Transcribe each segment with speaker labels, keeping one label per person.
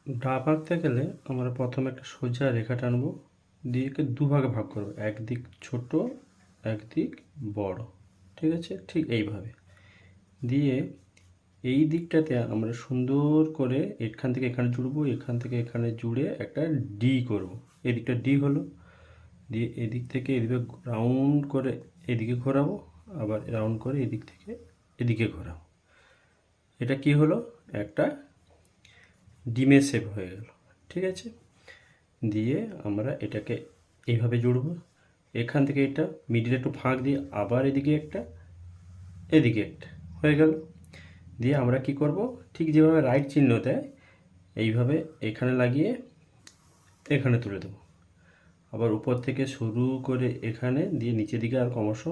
Speaker 1: ডাব আঁকতে গেলে আমরা প্রথমে একটা সোজা রেখা টানবো, দিয়ে একে দুভাগে ভাগ করবো, একদিক ছোট একদিক বড়। ঠিক আছে, ঠিক এইভাবে দিয়ে এই দিকটাতে আমরা সুন্দর করে এখান থেকে এখানে জুড়বো, এখান থেকে এখানে জুড়ে একটা ডি করব। এদিকটা ডি হলো, দিয়ে এদিক থেকে এদিকে রাউন্ড করে এদিকে ঘোরাবো, আবার রাউন্ড করে এদিক থেকে এদিকে ঘোরাবো। এটা কি হলো, একটা ডিমের শেপ হয়ে গেল। ঠিক আছে, দিয়ে আমরা এটাকে এইভাবে জুড়বো, এখান থেকে এটা মিডিলে একটু ফাঁক দিয়ে আবার এদিকে একটা এদিকে একটা হয়ে গেল। দিয়ে আমরা কি করব, ঠিক যেভাবে রাইট চিহ্ন দেয় এইভাবে এখানে লাগিয়ে এখানে তুলে দেবো, আবার উপর থেকে শুরু করে এখানে দিয়ে নিচের দিকে আর ক্রমশ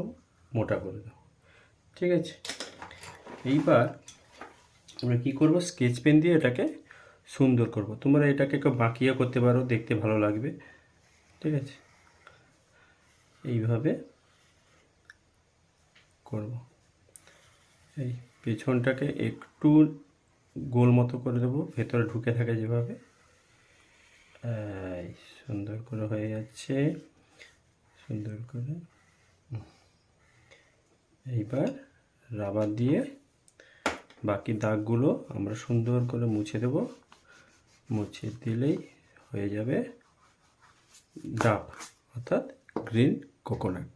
Speaker 1: মোটা করে দেবো। ঠিক আছে, এইবার আমরা কি করব, স্কেচ পেন দিয়ে এটাকে সুন্দর করব। তোমরা এটাকে একটু বাঁকিয়ে করতে পারো, দেখতে ভালো লাগবে। ঠিক আছে, এইভাবে করব। এই পেছনটাকে একটু গোল মতো করে দেবো, ভেতরে ঢুকে থাকে যেভাবে। এই সুন্দর করে হয়ে যাচ্ছে, সুন্দর করে। এইবার রাবার দিয়ে বাকি দাগগুলো আমরা সুন্দর করে মুছে দেব, মুছে দিলেই হয়ে যাবে ডাব, অর্থাৎ গ্রিন কোকোনাট।